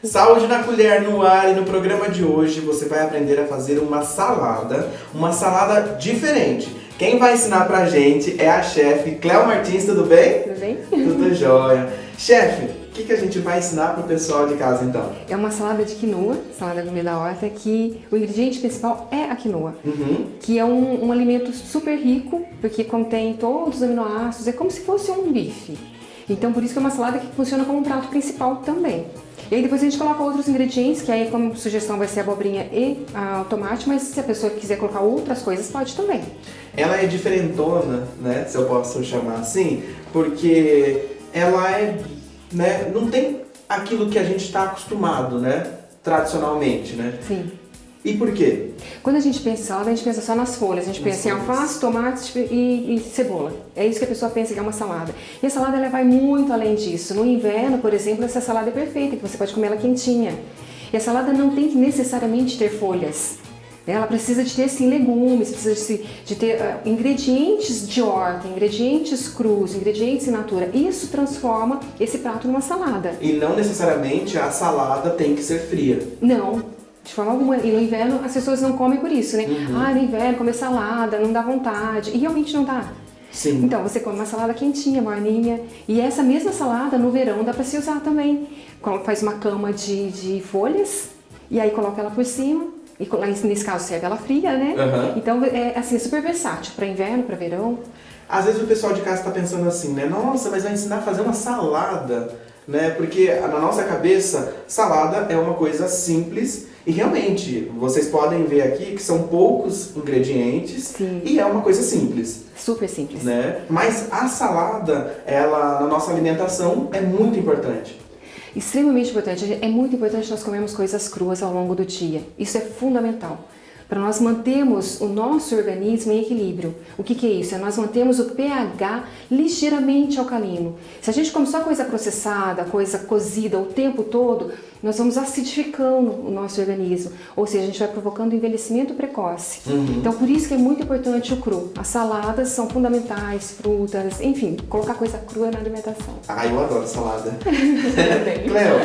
Saúde na Colher no ar, e no programa de hoje você vai aprender a fazer uma salada diferente. Quem vai ensinar pra gente é a chefe Cléo Martins, tudo bem? Tudo bem? Tudo jóia. Chefe, o que a gente vai ensinar pro pessoal de casa então? É uma salada de quinoa, salada gourmet da horta, que o ingrediente principal é a quinoa, que é um alimento super rico, porque contém todos os aminoácidos, é como se fosse um bife. Então por isso que é uma salada que funciona como um prato principal também. E aí depois a gente coloca outros ingredientes, que aí como sugestão vai ser abobrinha e tomate, mas se a pessoa quiser colocar outras coisas, pode também. Ela é diferentona, né, se eu posso chamar assim, porque ela é, né, não tem aquilo que a gente está acostumado, né, tradicionalmente, né? Sim. E por quê? Quando a gente pensa em salada, a gente pensa só nas folhas. A gente pensa em alface, tomate e cebola. É isso que a pessoa pensa que é uma salada. E a salada ela vai muito além disso. No inverno, por exemplo, essa salada é perfeita, que você pode comer ela quentinha. E a salada não tem que necessariamente ter folhas. Ela precisa de ter, sim, legumes, precisa de ter ingredientes de horta, ingredientes crus, ingredientes in natura. Isso transforma esse prato numa salada. E não necessariamente a salada tem que ser fria. Não. De forma alguma. E no inverno as pessoas não comem por isso, né? No inverno comer salada, não dá vontade. E realmente não dá. Sim. Então você come uma salada quentinha, morninha. E essa mesma salada no verão dá pra se usar também. Faz uma cama de folhas e aí coloca ela por cima. E nesse caso serve ela fria, né? Então é assim, super versátil para inverno, para verão. Às vezes o pessoal de casa está pensando assim, né? Nossa, mas vai ensinar a fazer uma salada, né? Porque na nossa cabeça, salada é uma coisa simples. E realmente, vocês podem ver aqui que são poucos ingredientes. Sim. E é uma coisa simples. Super simples. Né? Mas a salada, ela na nossa alimentação é muito importante. Extremamente importante. É muito importante nós comermos coisas cruas ao longo do dia. Isso é fundamental. Para nós mantermos o nosso organismo em equilíbrio. O que é isso? É nós mantemos o pH ligeiramente alcalino. Se a gente come só coisa processada, coisa cozida o tempo todo, nós vamos acidificando o nosso organismo. Ou seja, a gente vai provocando envelhecimento precoce. Então, por isso que é muito importante o cru. As saladas são fundamentais, frutas, enfim, colocar coisa crua na alimentação. Ah, eu adoro salada. Cléo,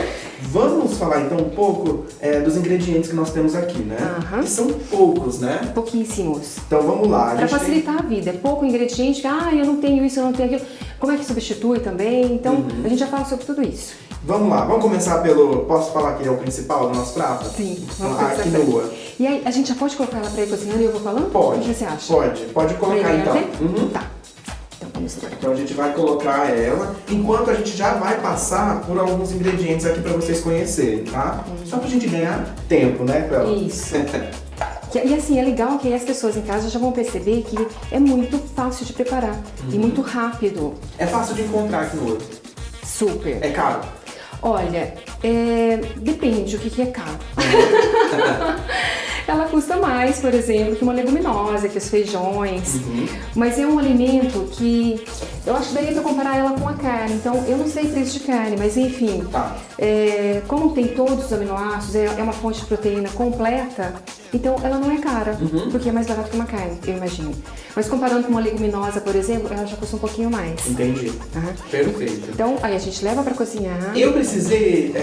vamos falar então um pouco dos ingredientes que nós temos aqui, né? Que são poucos, né? Pouquíssimos. Então vamos lá. Para facilitar a vida, é pouco ingrediente, eu não tenho isso, eu não tenho aquilo. Como é que substitui também? Então, a gente já fala sobre tudo isso. Vamos lá, vamos começar pelo... Posso falar que é o principal do nosso prato? Sim, vamos a quinoa. E aí, a gente já pode colocar ela para ir cozinhando e eu vou falando? Pode. O que você acha? Pode colocar então. Tá. Então vamos lá. Então a gente vai colocar ela, enquanto a gente já vai passar por alguns ingredientes aqui para vocês conhecerem, tá? Só pra gente ganhar tempo, né, Cléo? Isso. E assim, é legal que as pessoas em casa já vão perceber que é muito fácil de preparar e muito rápido. É fácil de encontrar aqui no outro. Super. É caro? Olha, depende o que é caro. Ela custa mais, por exemplo, que uma leguminosa, que os feijões. Mas é um alimento que eu acho que daria para comparar ela com a carne. Então, eu não sei preço de carne, mas enfim. Tá. Como tem todos os aminoácidos, é uma fonte de proteína completa, então ela não é cara, porque é mais barato que uma carne, eu imagino. Mas comparando com uma leguminosa, por exemplo, ela já custa um pouquinho mais. Entendi. Perfeito. Então, aí a gente leva para cozinhar. Eu precisei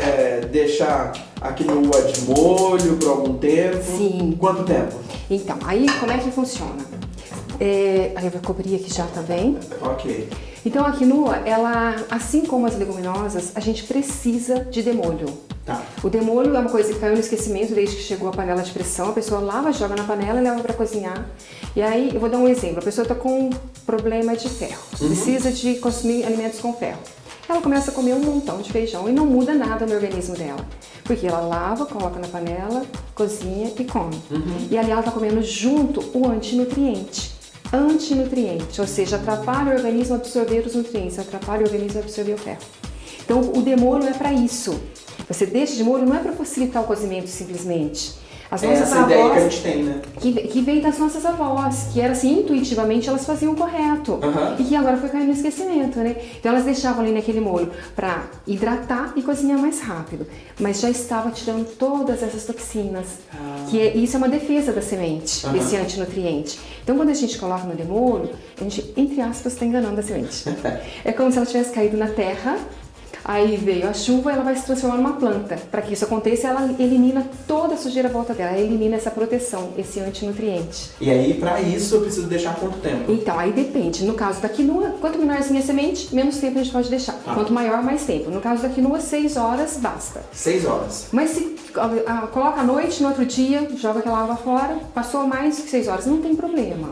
deixar a quinoa de molho por algum tempo? Sim. Quanto tempo? Então, aí como é que funciona? Aí eu vou cobrir aqui já também. Ok. Então a quinoa, ela, assim como as leguminosas, a gente precisa de demolho. Tá. O demolho é uma coisa que caiu no esquecimento desde que chegou a panela de pressão. A pessoa lava, joga na panela e leva para cozinhar. E aí, eu vou dar um exemplo. A pessoa está com um problema de ferro. Precisa de consumir alimentos com ferro. Ela começa a comer um montão de feijão e não muda nada no organismo dela. Porque ela lava, coloca na panela, cozinha e come. E ali ela está comendo junto o antinutriente. Ou seja, atrapalha o organismo a absorver os nutrientes, atrapalha o organismo a absorver o ferro. Então, o demolho é para isso. Você deixa de molho não é para facilitar o cozimento simplesmente. As nossas essa avós, ideia que a gente tem, né? Que vem das nossas avós, que era assim, intuitivamente elas faziam o correto. E que agora foi caindo no esquecimento, né? Então elas deixavam ali naquele molho para hidratar e cozinhar mais rápido. Mas já estava tirando todas essas toxinas. Isso é uma defesa da semente, esse antinutriente. Então quando a gente coloca no demolho, a gente, entre aspas, está enganando a semente. É como se ela tivesse caído na terra, Aí veio a chuva, ela vai se transformar numa planta. Para que isso aconteça, ela elimina toda a sujeira à volta dela, ela elimina essa proteção, esse antinutriente. E aí, para isso, eu preciso deixar quanto tempo? Então, aí depende. No caso da quinoa, quanto menorzinha a semente, menos tempo a gente pode deixar. Quanto maior, mais tempo. No caso da quinoa, 6 horas basta. 6 horas. Mas se coloca à noite, no outro dia, joga aquela água fora, passou mais que 6 horas, não tem problema.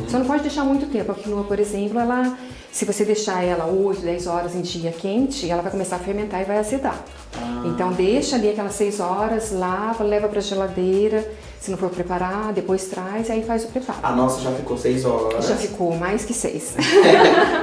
Só não pode deixar muito tempo. A quinoa, por exemplo, ela, se você deixar ela 8, 10 horas em dia quente, ela vai começar a fermentar e vai azedar. Então deixa ali aquelas 6 horas, lava, leva para a geladeira, se não for preparar, depois traz e aí faz o preparo. A nossa já ficou 6 horas. Já ficou mais que 6.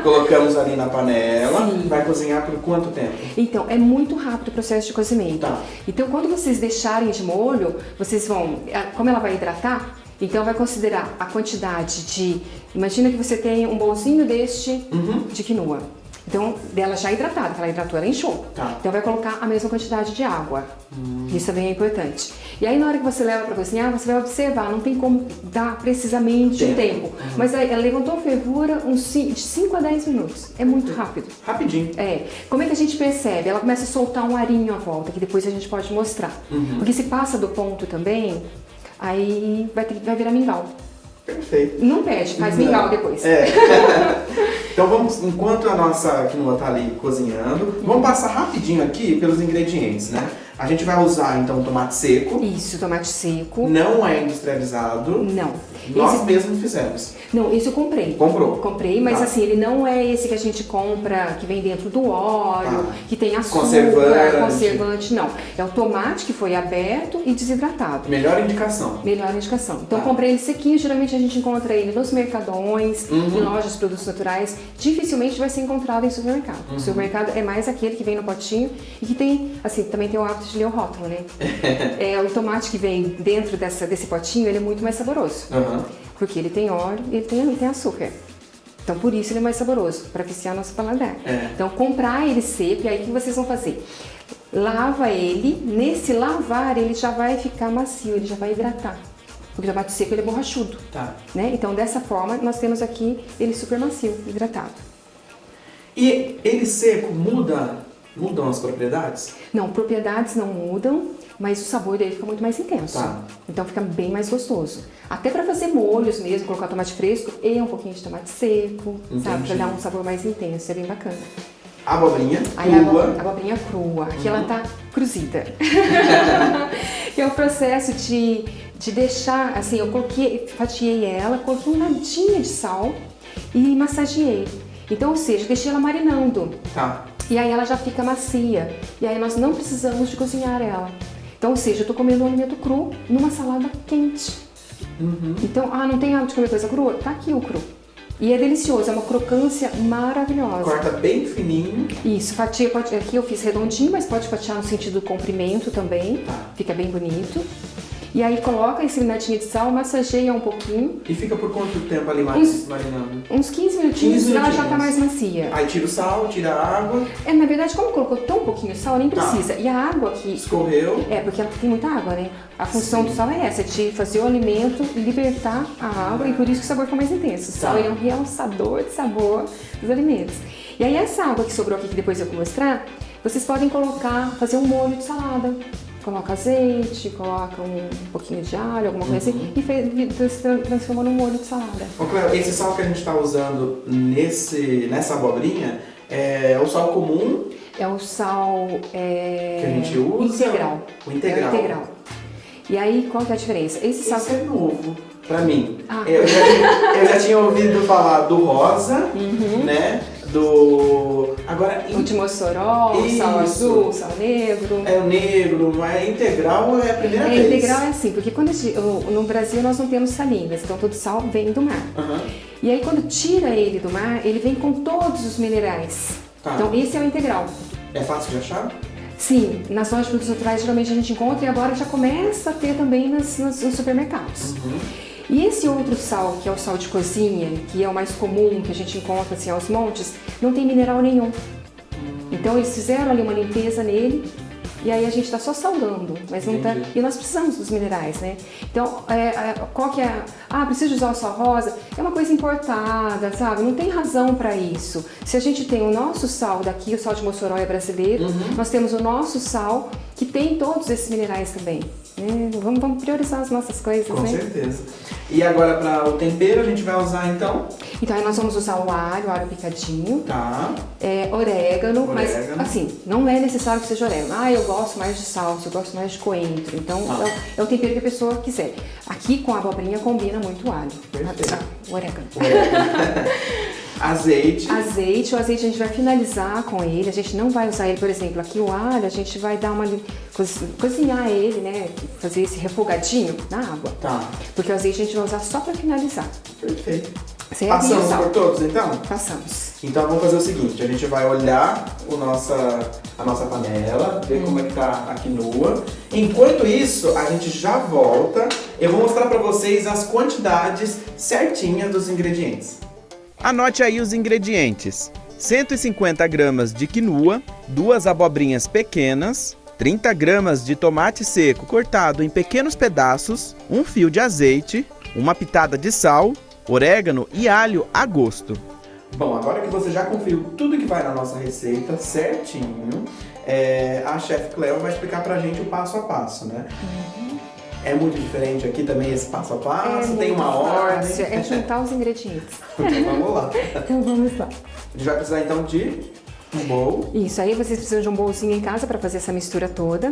Colocamos ali na panela. Sim. Vai cozinhar por quanto tempo? Então, é muito rápido o processo de cozimento. Tá. Então, quando vocês deixarem de molho, vocês vão, como ela vai hidratar, então vai considerar a quantidade de, imagina que você tem um bolzinho deste de quinoa. Então, dela já hidratada, que ela hidratou, ela inchou. Tá. Então vai colocar a mesma quantidade de água. Isso também é importante. E aí na hora que você leva para cozinhar, você vai observar, não tem como dar precisamente o tempo. Mas aí ela levantou a fervura de 5 a 10 minutos. É muito rápido. Rapidinho. É. Como é que a gente percebe? Ela começa a soltar um arinho à volta, que depois a gente pode mostrar. Porque se passa do ponto também, aí vai virar mingau. Perfeito. Não perde, faz mingau depois. Então vamos, enquanto a nossa quinoa tá ali cozinhando, vamos passar rapidinho aqui pelos ingredientes, né? A gente vai usar então tomate seco. Isso, tomate seco. Não é industrializado. Não. Nós mesmos fizemos. Não, esse eu comprei. Comprou? Comprei, mas assim, ele não é esse que a gente compra, que vem dentro do óleo, que tem açúcar, conservante, não. É o tomate que foi aberto e desidratado. Melhor indicação. Melhor indicação. Então, comprei ele sequinho, geralmente a gente encontra ele nos mercadões, em lojas de produtos naturais. Dificilmente vai ser encontrado em supermercado. O supermercado é mais aquele que vem no potinho e que tem, assim, também tem o hábito de ler o rótulo, né? O tomate que vem dentro desse potinho, ele é muito mais saboroso. Porque ele tem óleo e ele tem açúcar. Então, por isso ele é mais saboroso, para viciar nosso paladar. Então, comprar ele seco, e aí o que vocês vão fazer? Lava ele, nesse lavar ele já vai ficar macio, ele já vai hidratar. Porque o tomate seco ele é borrachudo. Né? Então, dessa forma, nós temos aqui ele super macio, hidratado. E ele seco mudam as propriedades? Não, propriedades não mudam, mas o sabor dele fica muito mais intenso. Então fica bem mais gostoso. Até para fazer molhos mesmo, colocar tomate fresco e um pouquinho de tomate seco, sabe? Para dar um sabor mais intenso, é bem bacana. Abobrinha crua. A abobrinha crua, aqui ela tá cruzida. Que é o processo de deixar, assim, eu fatiei ela, coloquei um nadinha de sal e massageei. Então, ou seja, deixei ela marinando. E aí ela já fica macia. E aí nós não precisamos de cozinhar ela. Então, ou seja, eu tô comendo um alimento cru numa salada quente. Então, não tem hábito de comer coisa crua? Tá aqui o cru. E é delicioso, é uma crocância maravilhosa. Corta bem fininho. Isso, fatia, aqui eu fiz redondinho, mas pode fatiar no sentido do comprimento também. Fica bem bonito. E aí coloca esse nadinha de sal, massageia um pouquinho. E fica por quanto tempo ali marinando? Uns 15 minutinhos, ela já tá mais macia. Aí tira o sal, tira a água. Na verdade, como colocou tão pouquinho sal, nem precisa. E a água aqui... Escorreu. Porque ela tem muita água, né? A função do sal é essa, de fazer o alimento libertar a água e por isso que o sabor fica mais intenso. O sal é um realçador de sabor dos alimentos. E aí essa água que sobrou aqui, que depois eu vou mostrar, vocês podem fazer um molho de salada. Coloca azeite, coloca um pouquinho de alho, alguma coisa assim, e transforma num molho de salada. Cléo, esse sal que a gente está usando nessa abobrinha é o sal comum? É o sal que a gente usa? Integral. O integral. É o integral. E aí, qual que é a diferença? Esse sal é novo pra mim. Eu já tinha ouvido falar do rosa, né? Agora, o de Mossoró, sal azul, sal negro. É o negro, mas integral é a primeira vez. Integral é assim, porque no Brasil nós não temos salinas, então todo sal vem do mar. E aí quando tira ele do mar, ele vem com todos os minerais. Então esse é o integral. É fácil de achar? Sim, nas lojas de produtos naturais geralmente a gente encontra e agora já começa a ter também nos supermercados. E esse outro sal, que é o sal de cozinha, que é o mais comum, que a gente encontra assim aos montes, não tem mineral nenhum. Então eles fizeram ali uma limpeza nele E aí a gente está só salgando, mas não tá. E nós precisamos dos minerais, né? Então, qual que é? Preciso usar o sal rosa? É uma coisa importada, sabe? Não tem razão para isso. Se a gente tem o nosso sal daqui, o sal de Mossoró é brasileiro, nós temos o nosso sal que tem todos esses minerais também. Vamos priorizar as nossas coisas, Com né? certeza. E agora para o tempero a gente vai usar então? Então aí nós vamos usar o alho picadinho. Tá. Orégano, mas assim, não é necessário que seja orégano. Eu gosto mais de salsa, eu gosto mais de coentro. Então é o tempero que a pessoa quiser. Aqui com a abobrinha combina muito o alho. Perfeito. O orégano. Azeite. O azeite a gente vai finalizar com ele, a gente não vai usar ele, por exemplo, aqui o alho, a gente vai dar cozinhar ele, né, fazer esse refogadinho na água. Tá. Porque o azeite a gente vai usar só para finalizar. Perfeito. Certo? Passamos por todos então? Passamos. Então vamos fazer o seguinte, a gente vai olhar a nossa panela, ver como é que tá a quinoa. Enquanto isso, a gente já volta. Eu vou mostrar para vocês as quantidades certinhas dos ingredientes. Anote aí os ingredientes: 150 gramas de quinoa, 2 abobrinhas pequenas, 30 gramas de tomate seco cortado em pequenos pedaços, 1 fio de azeite, uma pitada de sal, orégano e alho a gosto. Bom, agora que você já conferiu tudo que vai na nossa receita certinho, a chefe Cleo vai explicar pra gente o passo a passo, né? É muito diferente aqui também esse passo a passo, tem uma ordem. É juntar os ingredientes. Então vamos lá. Então vamos lá. A gente vai precisar então de um bowl. Isso, aí vocês precisam de um bolzinho em casa para fazer essa mistura toda.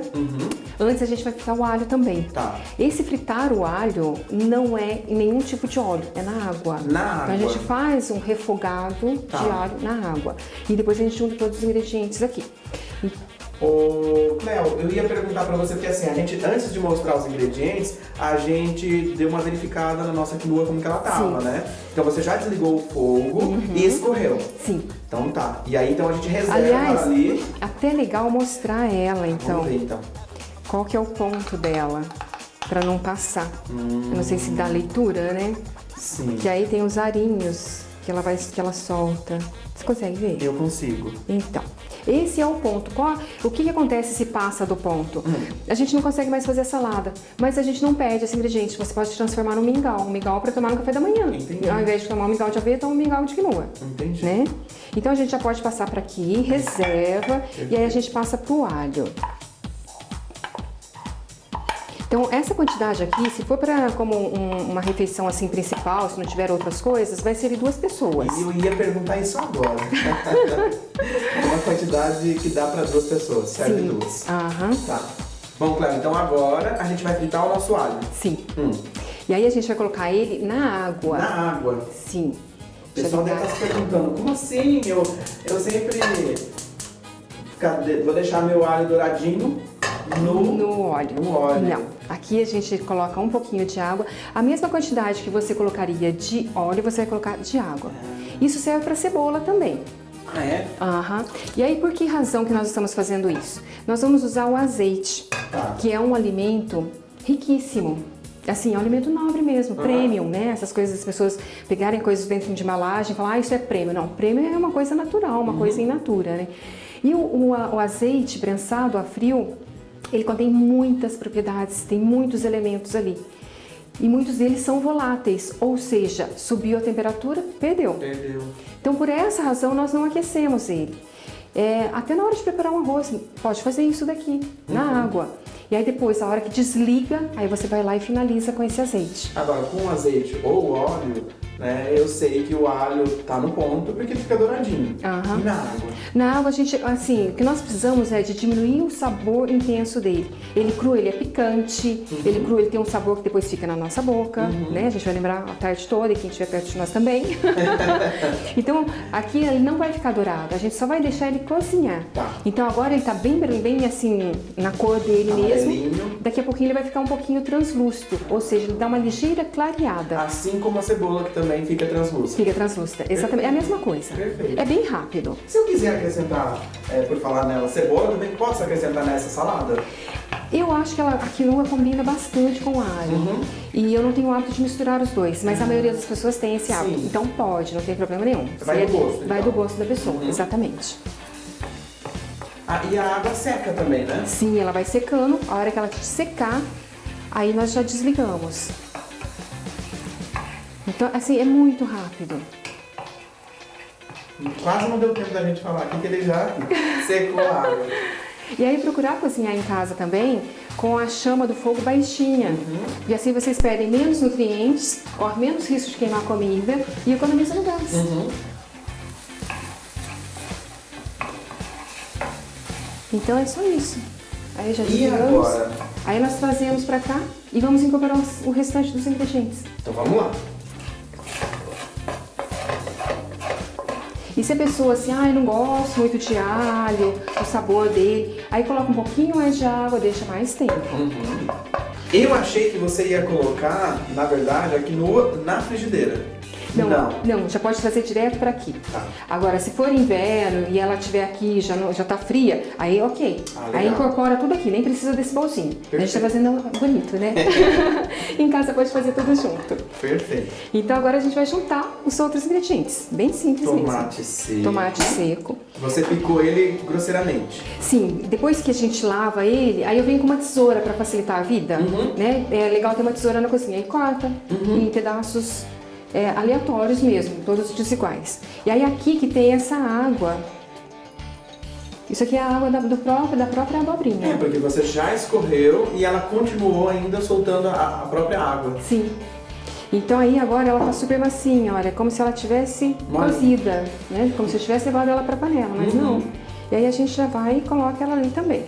Antes a gente vai fritar o alho também. Tá. Esse fritar o alho não é em nenhum tipo de óleo, é na água. Na água. Então a gente faz um refogado de alho na água. E depois a gente junta todos os ingredientes aqui. Ô, Cleo, eu ia perguntar pra você, porque assim, a gente, antes de mostrar os ingredientes, a gente deu uma verificada na nossa quinoa como que ela tava, né? Então você já desligou o fogo e escorreu. Sim. Então tá. E aí então a gente reserva Aliás, ali. até legal mostrar ela, então. Vamos ver então. Qual que é o ponto dela, pra não passar. Eu não sei se dá leitura, né? Sim. Que aí tem os arinhos que ela solta. Você consegue ver? Eu consigo. Então, esse é o ponto. O que acontece se passa do ponto? A gente não consegue mais fazer a salada, mas a gente não perde esse ingrediente. Você pode transformar num mingau. Um mingau para tomar no café da manhã. Entendi. Ao invés de tomar um mingau de aveia, toma um mingau de quinoa. Entendi. Né? Então a gente já pode passar para aqui, reserva, e aí a gente passa pro alho. Então, essa quantidade aqui, se for para como uma refeição assim principal, se não tiver outras coisas, vai ser de 2 pessoas. E eu ia perguntar isso agora. Uma quantidade que dá para 2 pessoas, serve 2. Tá. Bom, Cleo, então agora a gente vai fritar o nosso alho. Sim. E aí a gente vai colocar ele na água. Na água? Sim. O pessoal deve estar se perguntando, como assim? Eu sempre vou deixar meu alho douradinho no óleo. No óleo. Não. Aqui a gente coloca um pouquinho de água. A mesma quantidade que você colocaria de óleo, você vai colocar de água. Isso serve para cebola também. Ah, é? E aí, por que razão que nós estamos fazendo isso? Nós vamos usar o azeite, que é um alimento riquíssimo. Assim, é um alimento nobre mesmo, premium, né? Essas coisas, as pessoas pegarem coisas dentro de embalagem e falar, isso é premium. Não, premium é uma coisa natural, uma coisa in natura, né? E o azeite prensado a frio, ele contém muitas propriedades, tem muitos elementos ali. E muitos deles são voláteis, ou seja, subiu a temperatura, perdeu. Então, por essa razão, nós não aquecemos ele. Até na hora de preparar um arroz, pode fazer isso daqui, na água. E aí depois, a hora que desliga, aí você vai lá e finaliza com esse azeite. Agora, com o azeite ou óleo, né, eu sei que o alho tá no ponto porque ele fica douradinho. E na água? Na água, a gente, assim, o que nós precisamos é de diminuir o sabor intenso dele. Ele cru, ele é picante, ele cru, ele tem um sabor que depois fica na nossa boca, né? A gente vai lembrar a tarde toda e quem estiver perto de nós também. Então, aqui ele não vai ficar dourado, a gente só vai deixar ele cozinhar. Então, agora ele tá bem assim, na cor dele mesmo. Daqui a pouquinho ele vai ficar um pouquinho translúcido, ou seja, ele dá uma ligeira clareada. Assim como a cebola que também fica translúcida. Fica translúcida, exatamente, é a mesma coisa. Perfeito. É bem rápido. Se eu quiser acrescentar, por falar nela, cebola, também posso acrescentar nessa salada? Eu acho que a quinoa combina bastante com o alho. E eu não tenho o hábito de misturar os dois, mas a maioria das pessoas tem esse hábito. Então pode, não tem problema nenhum. Vai do gosto. Vai do gosto da pessoa, exatamente. E a água seca também, né? Sim, ela vai secando. A hora que ela secar, aí nós já desligamos. Então, assim, é muito rápido. Quase não deu tempo da gente falar aqui que ele já secou a água. E aí procurar cozinhar em casa também com a chama do fogo baixinha. E assim vocês perdem menos nutrientes, corre menos risco de queimar a comida e economiza no gás. Então é só isso. Aí já desligamos. Agora? Aí nós trazemos pra cá e vamos incorporar o restante dos ingredientes. Então vamos lá. E se a pessoa assim, eu não gosto muito de alho, o sabor dele, aí coloca um pouquinho mais de água, deixa mais tempo. Eu achei que você ia colocar, na verdade, a quinoa na frigideira. Não, já pode trazer direto para aqui. Tá. Agora, se for inverno e ela estiver aqui já tá fria, aí ok. Aí incorpora tudo aqui, nem precisa desse bolsinho. Perfeito. A gente tá fazendo bonito, né? Em casa pode fazer tudo junto. Perfeito. Então agora a gente vai juntar os outros ingredientes. Bem simples Tomate mesmo. seco. Tomate seco. Você picou ele grosseiramente. Sim, depois que a gente lava ele, aí eu venho com uma tesoura para facilitar a vida. Né? É legal ter uma tesoura na cozinha. Aí corta em pedaços aleatórios mesmo, todos desiguais. E aí aqui que tem essa água. Isso aqui é a água da própria abobrinha. É, porque você já escorreu e ela continuou ainda soltando a própria água. Sim. Então aí agora ela tá super macia, olha, como se ela tivesse cozida, né? Como se eu tivesse levado ela pra panela, mas não. E aí a gente já vai e coloca ela ali também.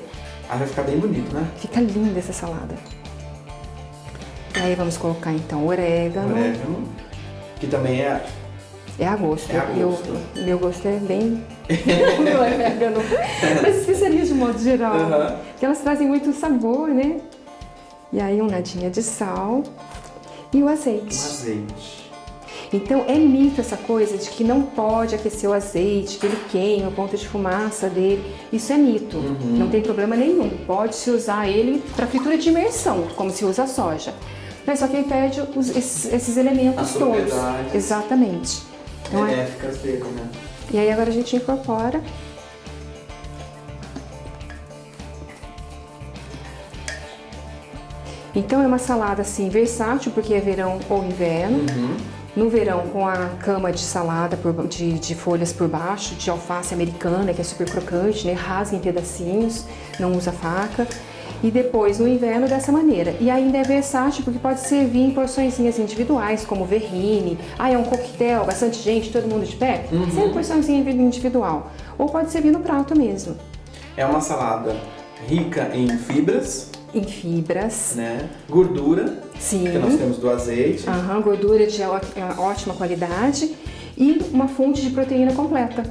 Aí vai ficar bem bonito, né? Fica linda essa salada. E aí vamos colocar então orégano. Que também é a gosto. É a gosto. Meu gosto é bem do orégano. Mas especiarias de modo geral. Que elas trazem muito sabor, né? E aí um nadinha de sal e o azeite. Então é mito essa coisa de que não pode aquecer o azeite, que ele queima, o ponto de fumaça dele. Isso é mito. Não tem problema nenhum. Pode-se usar ele para fritura de imersão, como se usa a soja. Mas só que aí perde esses elementos todos. Exatamente. Então, fica seco, né? E aí agora a gente incorpora. Então é uma salada assim versátil, porque é verão ou inverno. No verão com a cama de salada de folhas por baixo, de alface americana, que é super crocante, né? Rasga em pedacinhos, não usa faca. E depois no inverno dessa maneira. E ainda é versátil porque pode servir em porçõezinhas individuais, como verrine. É um coquetel, bastante gente, todo mundo de pé. Sempre porçãozinha individual. Ou pode servir no prato mesmo. É uma salada rica em fibras. Né? Gordura. Sim. Que nós temos do azeite. Gordura de ótima qualidade. E uma fonte de proteína completa.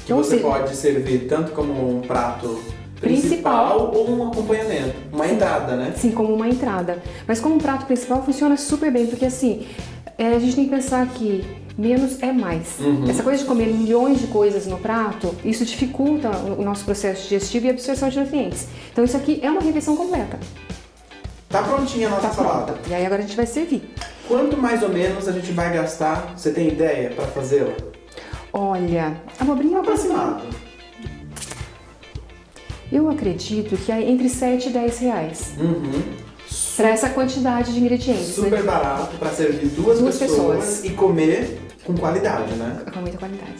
Que você pode servir tanto como um prato principal ou um acompanhamento, uma entrada, né? Sim, como uma entrada. Mas como um prato principal funciona super bem, porque assim, a gente tem que pensar que menos é mais. Essa coisa de comer milhões de coisas no prato, isso dificulta o nosso processo digestivo e absorção de nutrientes. Então isso aqui é uma refeição completa. Tá prontinha a nossa salada. E aí agora a gente vai servir. Quanto mais ou menos a gente vai gastar? Você tem ideia para fazê-la? Olha, a abobrinha aproximado. Eu acredito que é entre 7 e 10 reais. Para essa quantidade de ingredientes. Super barato para servir duas pessoas e comer com qualidade, né? Com muita qualidade.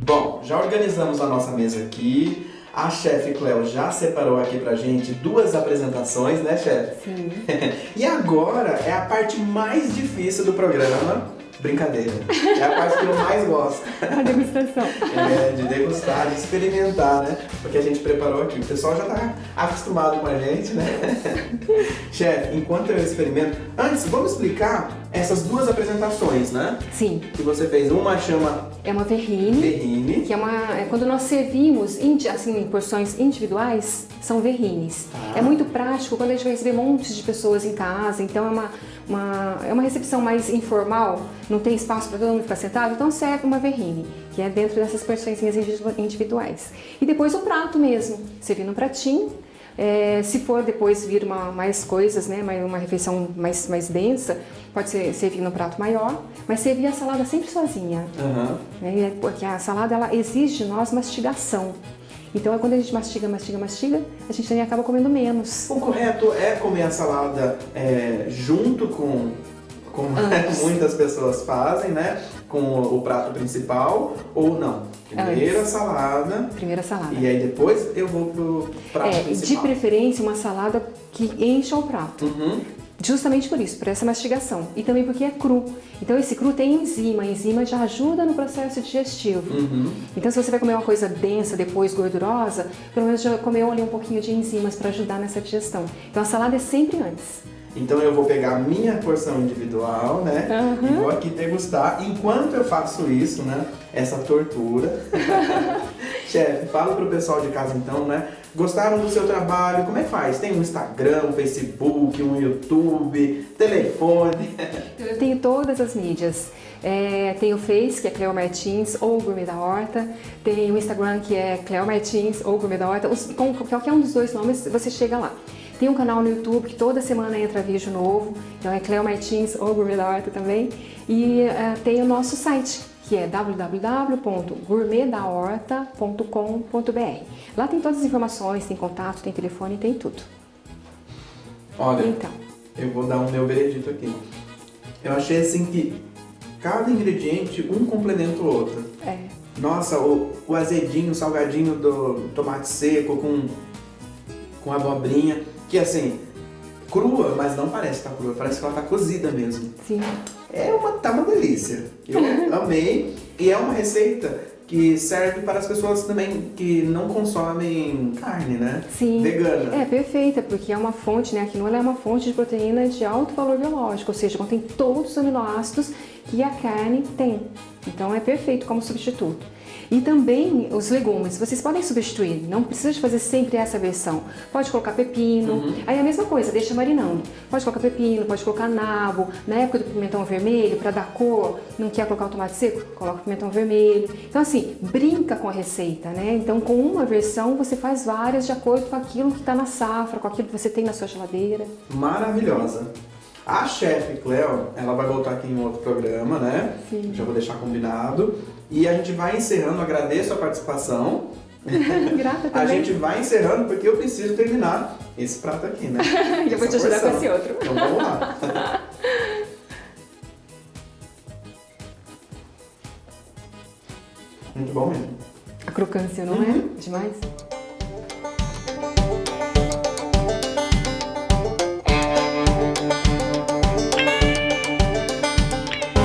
Bom, já organizamos a nossa mesa aqui. A chefe Cleo já separou aqui pra gente 2 apresentações, né, chefe? Sim. E agora é a parte mais difícil do programa. Brincadeira. É a parte que eu mais gosto. A degustação. De degustar, de experimentar, né? Porque a gente preparou aqui. O pessoal já tá acostumado com a gente, né? Chefe, enquanto eu experimento... Antes, vamos explicar essas 2 apresentações, né? Sim. Que você fez. Uma chama... É uma verrine. Que é quando nós servimos assim, em porções individuais, são verrines. É muito prático quando a gente vai receber montes de pessoas em casa. Então é uma recepção mais informal, não tem espaço para todo mundo ficar sentado, então serve uma verrine, que é dentro dessas porções individuais. E depois o prato mesmo, servir no pratinho, Se for depois vir mais coisas, né, uma refeição mais densa, pode ser servir no prato maior, mas servir a salada sempre sozinha. Né, porque a salada ela exige de nós mastigação. Então, quando a gente mastiga, a gente também acaba comendo menos. O correto é comer a salada junto com muitas pessoas fazem, né? Com o prato principal, ou não? Primeira salada. E aí depois eu vou pro prato principal. De preferência, uma salada que encha o prato. Justamente por isso, por essa mastigação. E também porque é cru. Então esse cru tem enzima. A enzima já ajuda no processo digestivo. Então se você vai comer uma coisa densa, depois gordurosa, pelo menos já comeu ali um pouquinho de enzimas para ajudar nessa digestão. Então a salada é sempre antes. Então eu vou pegar a minha porção individual, né? E vou aqui degustar. Enquanto eu faço isso, né? Essa tortura. Chefe, fala pro pessoal de casa então, né? Gostaram do seu trabalho? Como é que faz? Tem um Instagram, um Facebook, um YouTube, telefone? Eu tenho todas as mídias. Tem o Face, que é Cleo Martins, ou Gourmet da Horta. Tem o Instagram, que é Cleo Martins, ou Gourmet da Horta. Com qualquer um dos dois nomes, você chega lá. Tem um canal no YouTube que toda semana entra vídeo novo. Então é Cleo Martins, ou Gourmet da Horta também. E tem o nosso site, que é www.gourmetdahorta.com.br. Lá tem todas as informações, tem contato, tem telefone, tem tudo. Olha, então, eu vou dar o meu veredito aqui. Eu achei assim que cada ingrediente, um complementa o outro. Nossa, o azedinho, o salgadinho do tomate seco com abobrinha, que assim, crua, mas não parece estar crua, parece que ela está cozida mesmo. Sim. Tá uma delícia. Eu amei. E é uma receita que serve para as pessoas também que não consomem carne, né? Sim. Vegana. É perfeita, porque é uma fonte, né? A quinoa é uma fonte de proteína de alto valor biológico, ou seja, contém todos os aminoácidos que a carne tem. Então é perfeito como substituto. E também os legumes, vocês podem substituir, não precisa de fazer sempre essa versão. Pode colocar pepino, aí a mesma coisa, deixa marinando. Pode colocar pepino, pode colocar nabo, na época do pimentão vermelho, para dar cor, não quer colocar o tomate seco? Coloca o pimentão vermelho. Então assim, brinca com a receita, né? Então com uma versão você faz várias de acordo com aquilo que está na safra, com aquilo que você tem na sua geladeira. Maravilhosa. A chefe Cleo, ela vai voltar aqui em um outro programa, né? Sim. Já vou deixar combinado. E a gente vai encerrando, agradeço a participação. Grata também. A gente vai encerrando porque eu preciso terminar esse prato aqui, né? Eu vou te ajudar com esse outro. Então vamos lá. Muito bom mesmo. A crocância, não é? Demais?